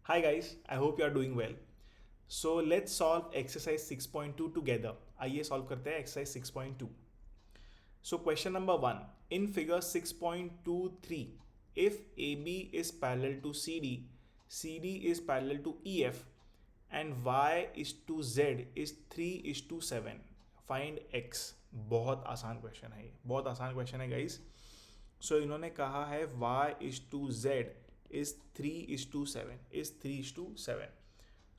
Hi guys, I hope you are doing well. So let's solve exercise 6.2 together. आइए solve करते हैं exercise 6.2. So question number 1. In figure 6.23, if AB is parallel to CD, CD is parallel to EF, and Y is to Z is 3 is to 7. Find X. बहुत आसान question है ये, बहुत आसान question है गाइस. सो इन्होंने कहा है y is to z is 3 is to 7 is 3 is to 7.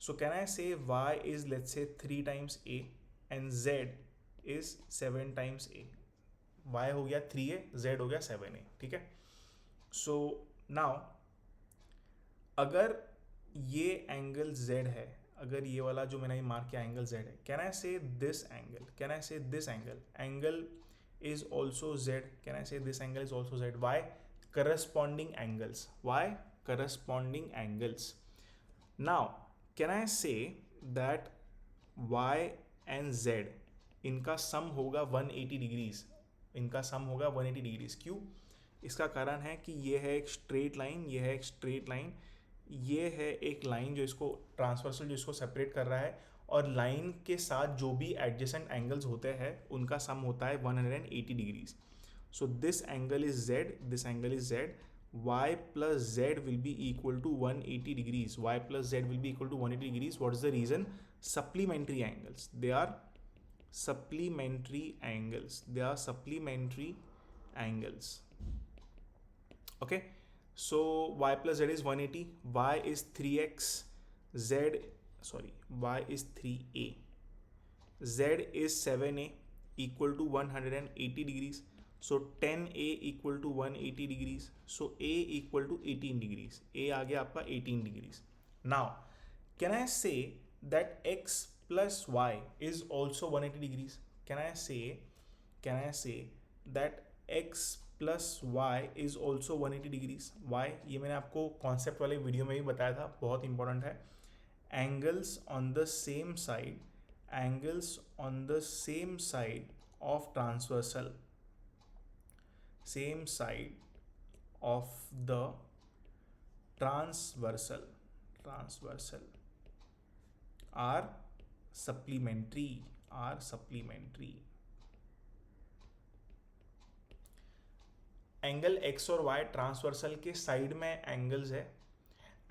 So can I say y is, let's say, 3 times a and z is 7 times a. y हो गया 3a, z हो गया 7a. ठीक है. सो नाउ अगर ये angle z है, अगर ये वाला जो मैंने मार्क किया एंगल z है, can I say this angle, can I say this angle is also z, can I say this angle is also z? Why? Corresponding angles. Why? Corresponding angles. Now can I say that y and z इनका सम होगा 180 degrees, इनका सम होगा 180 degrees. क्यों? इसका कारण है कि ये है एक स्ट्रेट लाइन, ये है एक स्ट्रेट लाइन, ये है एक लाइन जो इसको ट्रांसवर्सल, जो इसको सेपरेट कर रहा है, और लाइन के साथ जो भी एडजेसेंट एंगल्स होते हैं उनका सम होता है 180 degrees. So this angle is Z, this angle is Z. y plus z will be equal to 180 degrees. Y plus z will be equal to 180 degrees. What is the reason? Supplementary angles. They are supplementary angles. They are supplementary angles. Okay. So y plus z is 180. Y is 3x. Y is 3a. Z is 7a equal to 180 degrees. So 10a equal to 180 degrees. So a equal to 18 degrees. A आ गया आपका 18 degrees. Now can I say that x plus y is also 180 degrees? Can I say that x plus y is also 180 degrees? Why? ये मैंने आपको concept वाले video में भी बताया था, बहुत इंपॉर्टेंट है. Angles on the same side, angles on the same side of transversal, same side of the transversal are supplementary, angle x और y ट्रांसवर्सल के साइड में एंगल्स है,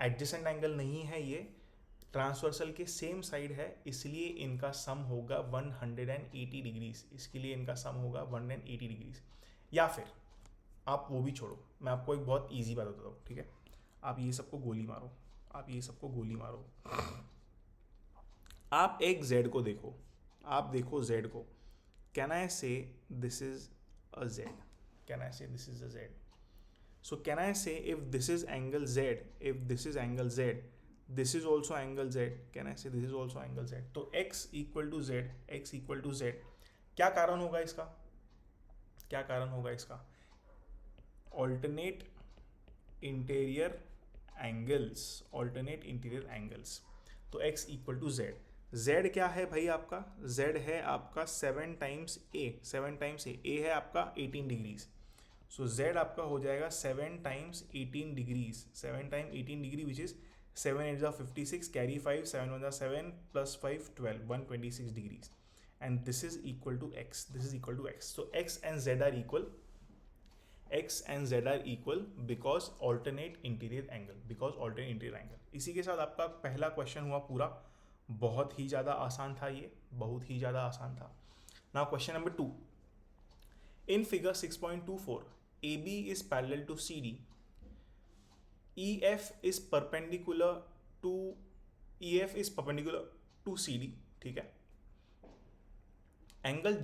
एडजेसेंट एंगल नहीं है, ये ट्रांसवर्सल के सेम साइड है, इसलिए इनका सम होगा 180 डिग्रीज. इसके लिए इनका सम होगा 180 डिग्रीज. या फिर आप वो भी छोड़ो, मैं आपको एक बहुत इजी बात बताता हूँ. ठीक है, आप ये सबको गोली मारो, आप ये सबको गोली मारो. आप एक z को देखो, आप देखो z को. Can I say this is a z? Can I say this is a z? So can I say if this is angle z, if this is angle z, this is also angle z? Can I say this is also angle z? तो x equal to z, x equal to z. क्या कारण होगा इसका? क्या कारण होगा इसका? Alternate interior angles, alternate interior angles. तो x equal to z. z क्या है भाई आपका? z है आपका 7 times a, 7 times a. a है आपका 18 डिग्रीज. सो z आपका हो जाएगा 7 times 18 degrees, 7 times 18 degree which is 7 8 जा 56, कैरी 5, 7 1 जा 7 plus 5 12, 126 degrees. And this is equal to x, this is equal to x. So x and z are equal, x and z are equal because alternate interior angle, because alternate interior angle. इसी के साथ आपका पहला question हुआ पूरा. बहुत ही ज़्यादा आसान था ये, बहुत ही ज़्यादा आसान था. Now question number 2. In figure 6.24, AB is parallel to CD. EF is perpendicular to CD. ठीक है. Angle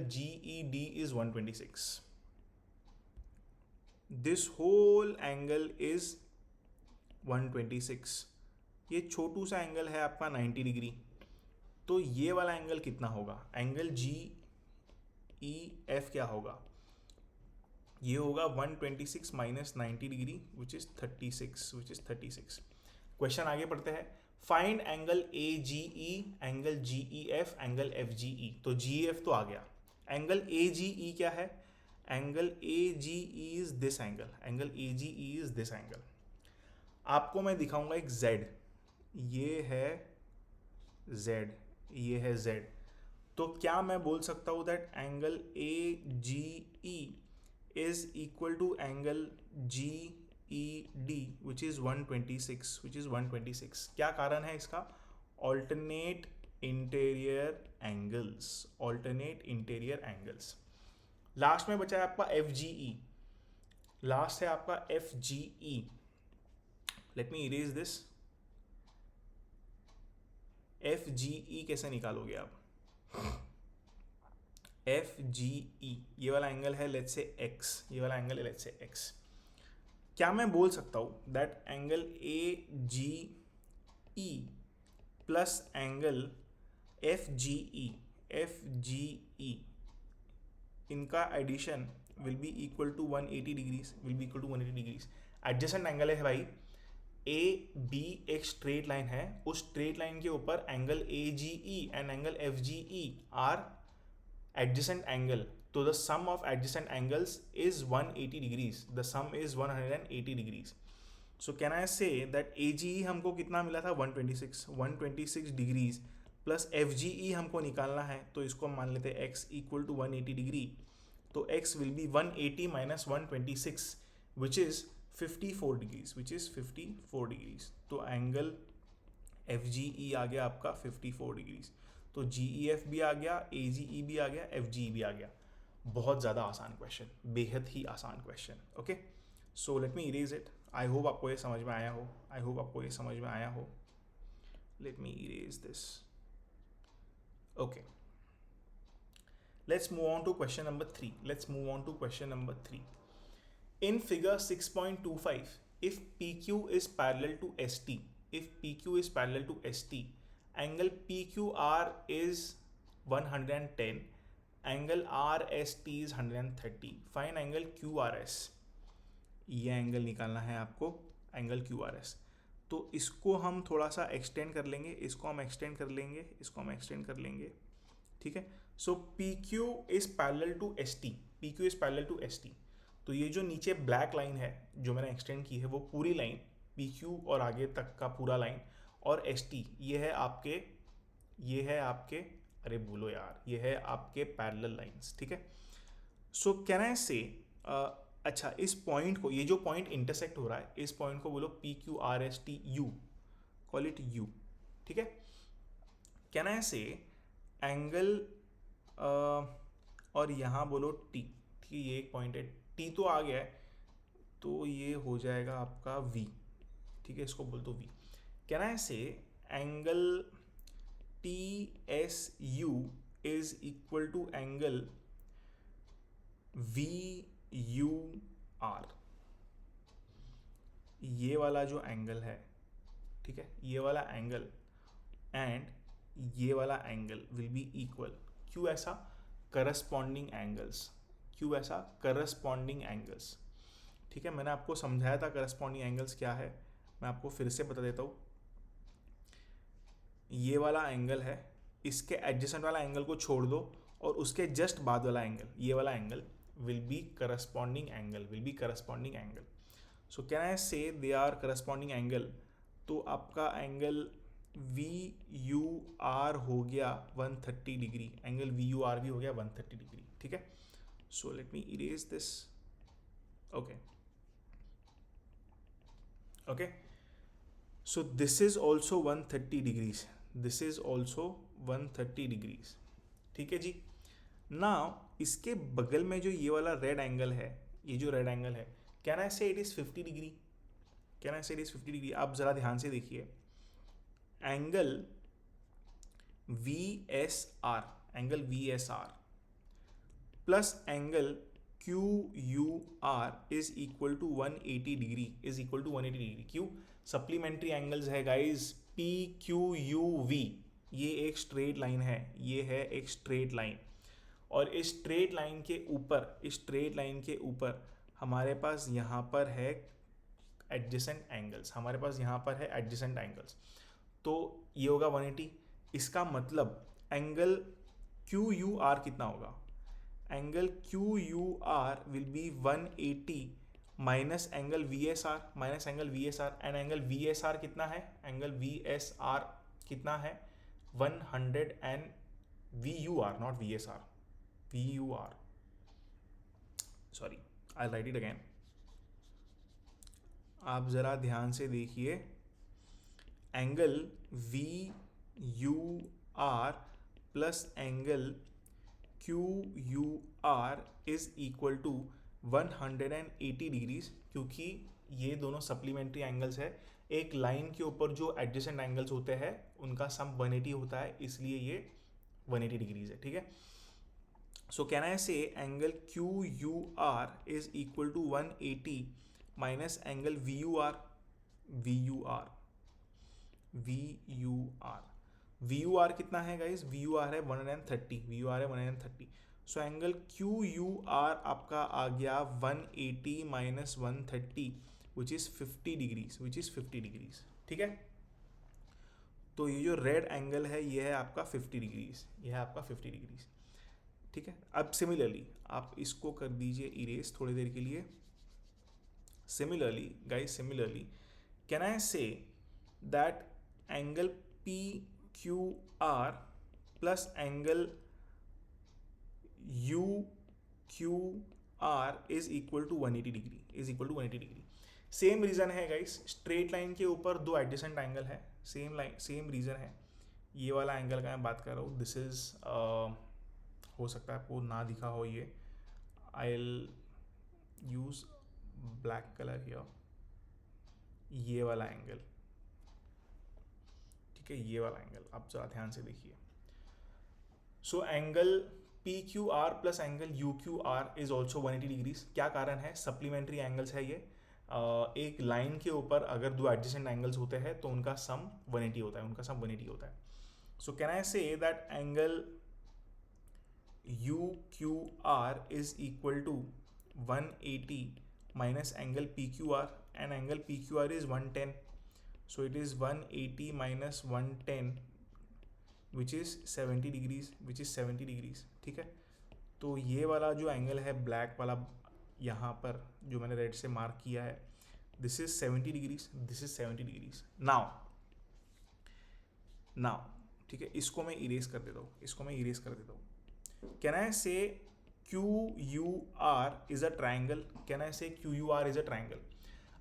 GED is 126. This whole angle is 126. ये छोटू सा एंगल है आपका 90 डिग्री. तो ये वाला एंगल कितना होगा? एंगल GEF क्या होगा? ये होगा 126 minus 90 degree which is 36. Question आगे पढ़ते हैं. Find angle AGE, angle GEF, angle FGE. तो GEF तो आ गया. एंगल AGE क्या है? Angle AGE is this angle, angle AGE is this angle. आपको मैं दिखाऊंगा एक z, ये है z, ये है z। तो क्या मैं बोल सकता हूँ that angle A G E is equal to angle G E D which is 126, which is 126। क्या कारण है इसका? Alternate interior angles, alternate interior angles. Last में बचा है आपका एफ जी ई, लास्ट है आपका F G E. Let me erase this. F G E कैसे निकालोगे आप? एफ जी ई, ये वाला एंगल है लेट्स से एक्स, ये वाला एंगल है लेट्स से एक्स। क्या मैं बोल सकता हूं that angle A G E plus angle F G E, F G E, इनका addition will be equal to 180 degrees, will be equal to 180 degrees. Adjacent angle है भाई, ए बी एक straight line है, उस स्ट्रेट लाइन के ऊपर angle A G E and angle F G E are adjacent angle. So the sum of adjacent angles is 180 degrees. The sum is 180 degrees. So can I say that AGE हमको कितना मिला था? 126 degrees plus FGE हमको निकालना है, तो इसको हम मान लेते हैं x इक्वल टू 180 डिग्री। तो x will be 180 minus 126 which is 54 degrees, which is 54 degrees. तो एंगल FGE आ गया आपका 54 डिग्रीज। तो GEF भी आ गया, AGE भी आ गया, FGE भी आ गया। बहुत ज़्यादा आसान क्वेश्चन, बेहद ही आसान question. Okay, so let me erase it. I hope आपको ये समझ में आया हो, आई होप आपको ये समझ में आया हो। Let me erase this. Okay, let's move on to question number 3। Let's move on to question number 3। In figure 6.25, if PQ is parallel to ST, if PQ is parallel to ST, angle PQR is 110, angle RST is 130, find angle QRS। ये angle निकालना है आपको, angle QRS। तो इसको हम थोड़ा सा extend कर लेंगे, इसको हम एक्सटेंड कर लेंगे, इसको हम एक्सटेंड कर लेंगे, ठीक है। So PQ is parallel to ST, PQ is parallel to ST। तो ये जो नीचे ब्लैक लाइन है जो मैंने एक्सटेंड की है, वो पूरी लाइन PQ और आगे तक का पूरा लाइन, और ST ये है आपके अरे बोलो यार, ये है आपके पैरेलल लाइंस, ठीक है। सो कैन आई से अच्छा, इस पॉइंट को, ये जो पॉइंट इंटरसेक्ट हो रहा है, इस पॉइंट को बोलो PQRST U, call it U, ठीक है। कैन आई से एंगल और यहाँ बोलो T, ठीक है, ये एक पॉइंट है, T तो आ गया है, तो ये हो जाएगा आपका V, ठीक है, इसको बोल दो V। Can I say angle TSU is equal to angle VUR। ये वाला जो एंगल है, ठीक है, ये वाला एंगल एंड ये वाला एंगल विल बी इक्वल। क्यों ऐसा? करस्पॉन्डिंग एंगल्स, क्यों ऐसा? करस्पॉन्डिंग एंगल्स, ठीक है। मैंने आपको समझाया था करस्पॉन्डिंग एंगल्स क्या है, मैं आपको फिर से बता देता हूँ। ये वाला एंगल है, इसके एडजेसेंट वाला एंगल को छोड़ दो और उसके जस्ट बाद वाला एंगल, ये वाला angle will be corresponding angle, will be corresponding angle. So can I से दे आर करस्पॉन्डिंग एंगल। तो आपका एंगल VUR हो गया 130 डिग्री, एंगल VUR भी हो गया 130 डिग्री, ठीक है। So let me erase this. Okay okay, so this is also 130 degrees, this is also 130 degrees, ठीक है जी। नाउ इसके बगल में जो ये वाला रेड एंगल है, ये जो रेड एंगल है, कैन आई से it is 50 degree, can I से इट इज 50 डिग्री। आप जरा ध्यान से देखिए, angle VSR, angle VSR plus angle QUR is equal to 180 degree, is equal to 180 degree. क्यों? सप्लीमेंट्री एंगल्स है गाइज, PQUV, ये एक स्ट्रेट लाइन है, ये है एक स्ट्रेट लाइन, और इस स्ट्रेट लाइन के ऊपर, इस स्ट्रेट लाइन के ऊपर हमारे पास यहाँ पर है एडजेसेंट एंगल्स, हमारे पास यहाँ पर है एडजेसेंट एंगल्स। तो ये होगा 180। इसका मतलब एंगल QUR कितना होगा? Angle QUR will be 180 minus angle V S R, minus angle V S R, and angle V S R कितना है, एंगल वी एस आर कितना है 100 and V U R, not V S R, V U R, sorry I write it again. आप ज़रा ध्यान से देखिए, angle V U R plus angle Q U R is equal to 180 degrees, क्योंकि ये दोनों सप्लीमेंट्री एंगल्स है। एक लाइन के ऊपर जो एडजेसेंट एंगल्स होते हैं उनका सम 180 होता है, इसलिए ये 180 डिग्रीज है, ठीक है। सो can I say angle Q U R is equal to 180 minus angle V U R, V U R, V U R, V U R कितना है गाइज, वी यू आर है 130, वी यू आर है 130। So angle Q U R आपका आ गया 180 minus 130 which is 50 degrees, which is 50 degrees, ठीक है। तो ये जो रेड एंगल है ये है आपका 50 डिग्रीज, ये है आपका 50 डिग्रीज, ठीक है। अब सिमिलरली आप इसको कर दीजिए इरेज थोड़ी देर के लिए। Similarly guys, similarly can I say that angle P Q R plus angle U Q R is equal to 180 degree, is equal to 180 degree. Same reason है गाइस, स्ट्रेट लाइन के ऊपर दो एडजेसेंट एंगल है, same line, same reason है। ये वाला angle का मैं बात कर रहा हूँ, दिस इज हो सकता है आपको ना दिखा हो ये, I will use black colour here, ये वाला एंगल, ठीक है, ये वाला एंगल आप जरा ध्यान से देखिए। सो angle P Q R plus angle U Q R is also 180 degrees. क्या कारण है, सप्लीमेंट्री एंगल्स है ये। एक लाइन के ऊपर अगर दो एडजेसेंट एंगल्स होते हैं तो उनका सम 180 होता है, उनका सम 180 होता है। सो can I say that angle U Q R is equal to 180 minus angle P Q R, and angle P Q R is 110, so it is 180 minus 110 which is 70 degrees, which is 70 degrees, ठीक है। तो ये वाला जो angle है black वाला यहाँ पर जो मैंने रेड से मार्क किया है, this is 70 degrees, this is 70 degrees. Now ठीक है, इसको मैं इरेज कर देता हूँ, इसको मैं इरेज कर देता हूँ। Can I say Q U R is a triangle, can I say Q U R is a triangle.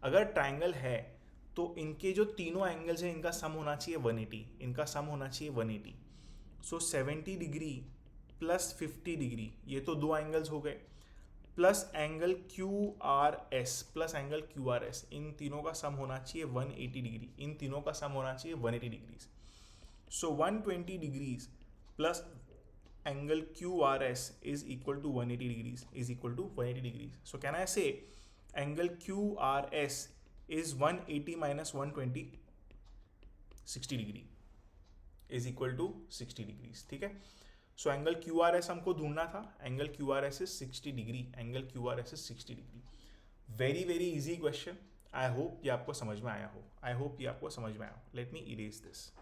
अगर ट्राइंगल है तो इनके जो तीनों एंगल्स हैं इनका सम होना चाहिए 180, इनका सम होना चाहिए 180। सो 70 डिग्री प्लस 50 डिग्री, ये तो दो एंगल्स हो गए, plus angle Q R S, plus angle Q R S, इन तीनों का सम होना चाहिए 180 डिग्री, इन तीनों का सम होना चाहिए 180 degrees. So 120 degrees plus angle Q R S is equal to 180 degrees, is equal to 180 degrees. So can I say angle Q R S is 180 minus 120, 60 degree is equal to 60 degrees, ठीक है। So angle Q R S हमको ढूंढना था, angle Q R S is 60 degree, angle Q R S is 60 degree. Very very easy question, I hope ये आपको समझ में आया हो, आई होप ये आपको समझ में आया हो। Let me erase this,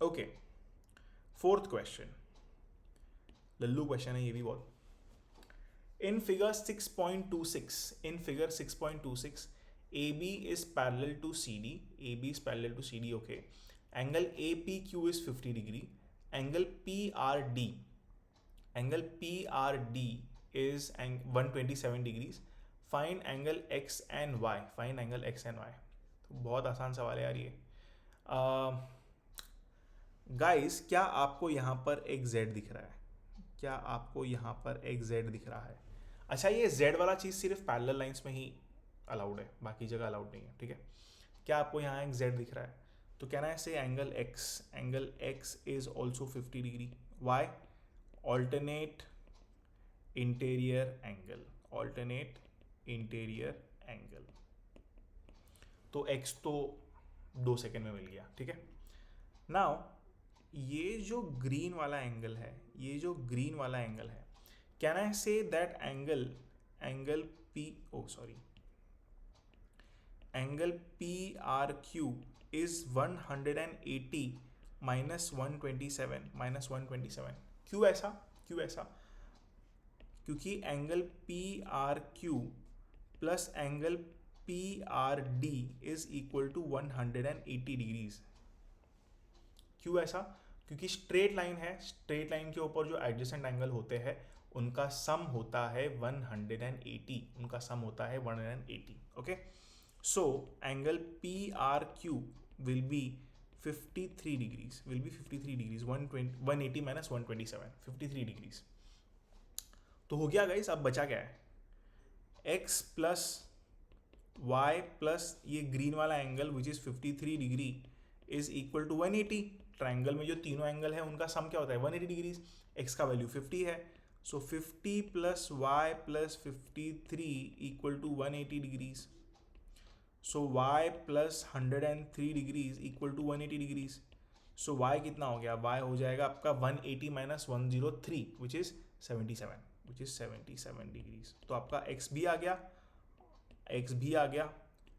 okay. Fourth question, Lallu question है ये भी बहुत। In figure 6.26, in figure 6.26, AB is parallel to CD, AB is parallel to CD, okay. Angle APQ is 50 degree. Angle PRD is 127 degrees. Find angle X and Y. Find angle X and Y. तो बहुत आसान सवाल है यार ये। Guys, क्या आपको यहाँ पर एक Z दिख रहा है? क्या आपको यहाँ पर एक Z दिख रहा है? अच्छा, ये Z वाला चीज़ सिर्फ पैरेलल लाइंस में ही अलाउड है, बाकी जगह अलाउड नहीं है, ठीक है। क्या आपको यहाँ एक Z दिख रहा है? तो can I say angle X is also 50 degree. Why? Alternate interior angle, alternate interior angle. तो X तो 2 सेकेंड में मिल गया, ठीक है। नाउ ये जो ग्रीन वाला एंगल है, ये जो ग्रीन वाला एंगल है, can I say that angle PRQ is 180 minus 127 minus 127? क्यों ऐसा? क्योंकि angle P R Q plus angle P R D is equal to 180 degrees. क्यों ऐसा? क्योंकि स्ट्रेट लाइन है, स्ट्रेट लाइन के ऊपर जो एडजेसेंट एंगल होते हैं उनका सम होता है 180, उनका सम होता है 180। Okay, so angle P R Q will be 53 degrees, will be 53 degrees, 180 minus 127, 53 degrees. तो हो गया गाइस, अब बचा क्या है? x प्लस वाई प्लस ये ग्रीन वाला angle which is 53 degree is equal to 180। Triangle में जो तीनों एंगल है उनका सम क्या होता है? 180 डिग्रीज। x का वैल्यू 50 है, so 50 plus Y plus 53 equal to 180 degrees. So y plus 103 degrees equal to 180 degrees. So y कितना हो गया? y हो जाएगा आपका 180 minus 103 which is 77, which is 77 degrees. तो आपका x भी आ गया, x भी आ गया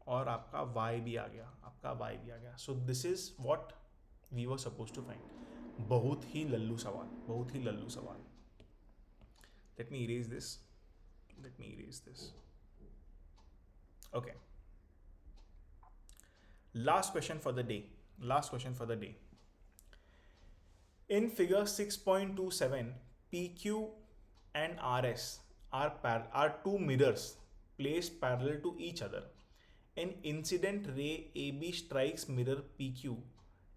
और आपका y भी आ गया, आपका y भी आ गया। So this is what we were suppose to find. बहुत ही लल्लू सवाल, बहुत ही लल्लू सवाल। Let me erase this, let me erase this. Okay, last question for the day, last question for the day. In figure 6.27, PQ and RS are two mirrors placed parallel to each other. An incident ray AB strikes mirror PQ.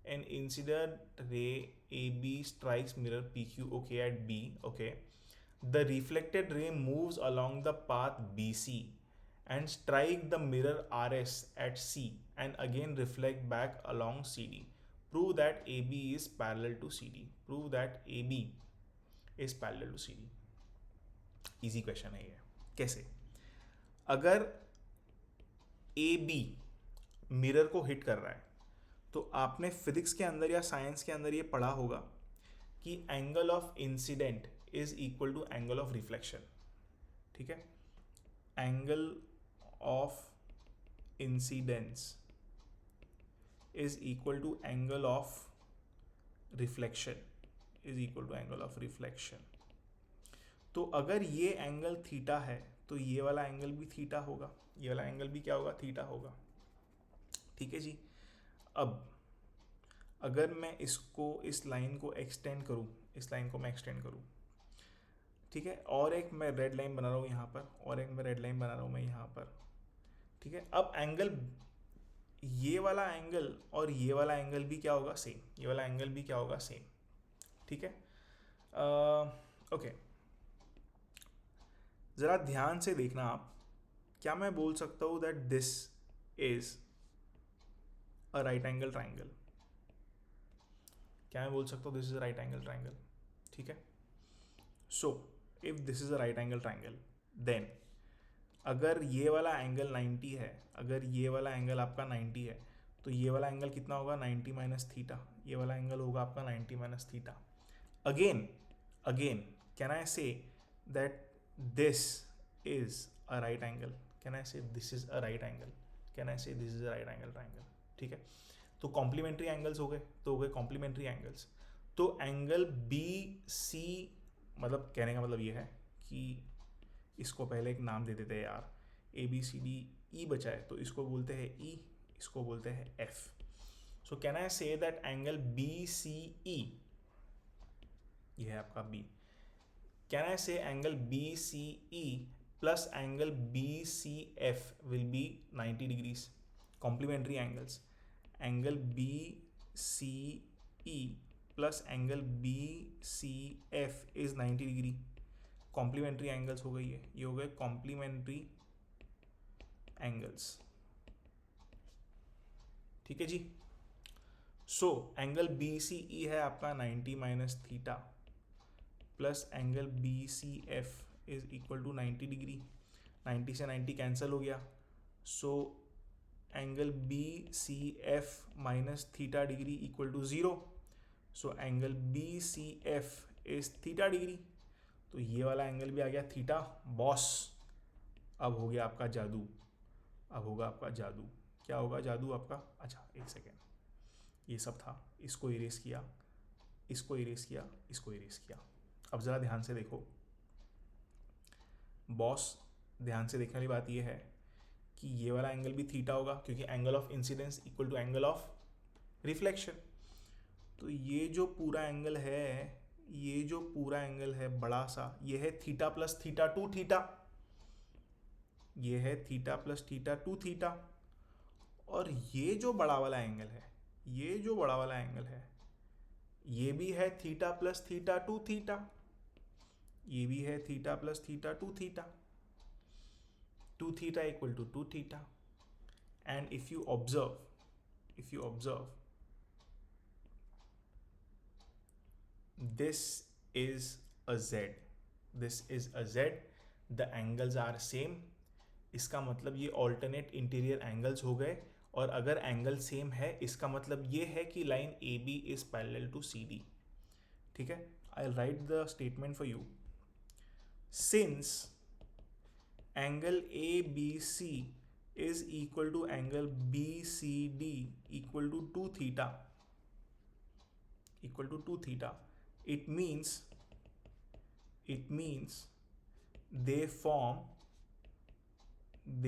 An incident ray AB strikes mirror PQ, okay, at B, okay. The reflected ray moves along the path BC and strike the mirror RS at C and again reflect back along CD. Prove that AB is parallel to CD. Prove that AB is parallel to CD. Easy question है ये। कैसे? अगर AB mirror को hit कर रहा है तो आपने फिजिक्स के अंदर या साइंस के अंदर ये पढ़ा होगा कि angle of incident is equal to angle of reflection. ठीक है, angle of incidence is equal to angle of reflection, is equal to angle of reflection। तो अगर ये एंगल थीटा है तो ये वाला एंगल भी थीटा होगा, ये वाला एंगल भी क्या होगा? थीटा होगा। ठीक है जी। अब अगर मैं इसको, इस लाइन को एक्सटेंड करूँ, इस लाइन को मैं एक्सटेंड करूँ, ठीक है, और एक मैं रेड लाइन बना रहा हूँ यहाँ पर, और एक मैं रेड लाइन बना रहा हूँ मैं यहाँ पर, ठीक है। अब एंगल, ये वाला एंगल और ये वाला एंगल भी क्या होगा? सेम। ये वाला एंगल भी क्या होगा? सेम। ठीक है, ओके, जरा ध्यान से देखना आप। क्या मैं बोल सकता हूँ that this is a right angle triangle? क्या मैं बोल सकता हूँ this is a right angle triangle? ठीक है, so if this is a right angle triangle then अगर ये वाला एंगल 90 है, अगर ये वाला एंगल आपका 90 है तो ये वाला एंगल कितना होगा? 90 माइनस थीटा। ये वाला एंगल होगा आपका 90 minus theta. Again can I say that this is a right angle? Can I say this is a right angle? Can I say this is a right angle triangle? ठीक है, तो complementary angles हो गए, तो हो गए complementary angles. तो angle B सी, मतलब कहने का मतलब ये है कि इसको पहले एक नाम दे देते हैं यार, ए बी सी डी ई बचा है तो इसको बोलते हैं ई, इसको बोलते हैं F. So can I say that angle B C E, ये है आपका B, can I say angle B C E plus angle B C F will be 90 degrees, complementary angles. Angle B C E plus angle B C F is 90 degree, complementary angles हो गई है, ये हो गए complementary angles. ठीक है जी। सो angle B C ई है आपका 90 minus theta plus angle B C F is equal to 90 degree. 90 से 90 कैंसिल हो गया, so angle B C F minus theta degree equal to 0। So angle B C F is theta degree, तो ये वाला angle भी आ गया theta boss. अब हो गया आपका जादू, अब होगा आपका जादू। क्या होगा जादू आपका? अच्छा एक सेकेंड, ये सब था, इसको इरेज किया, इसको इरेज किया, इसको इरेज किया। अब ज़रा ध्यान से देखो, बॉस ध्यान से देखने वाली बात ये है कि ये वाला एंगल भी थीटा होगा, क्योंकि angle of incidence equal to angle of reflection. तो ये जो पूरा एंगल है, ये जो पूरा एंगल है बड़ा सा, ये है theta plus theta two theta, ये है theta plus theta two theta. और ये जो बड़ा वाला एंगल है, ये जो बड़ा वाला एंगल है, ये भी है theta plus theta two theta, ये भी है theta plus theta two theta, two theta equal to two theta. And if you observe, this is a Z, this is a Z, the angles are same। इसका मतलब ये alternate interior angles हो गए, और अगर एंगल सेम है इसका मतलब ये है कि line A B is parallel to C D. ठीक है, I write the statement for you. Since angle A B C is equal to angle BCD equal to 2 theta, it means they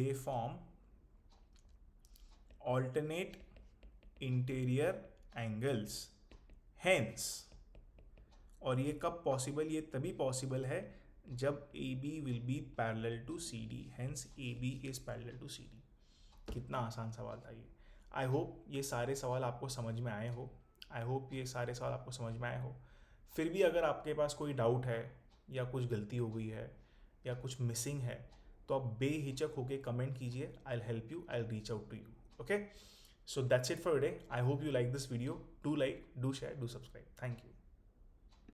form alternate interior angles, hence, और ये कब possible, ये तभी possible है जब AB will be parallel to CD, hence AB is parallel to CD। कितना आसान सवाल था ये। आई होप ये सारे सवाल आपको समझ में आए हो। फिर भी अगर आपके पास कोई डाउट है या कुछ गलती हो गई है या कुछ मिसिंग है तो आप बेहिचक होके कमेंट कीजिए, I will help you, I will reach out to you. Okay, so that's it for today. I hope you like this video. Do like, do share, do subscribe. Thank you.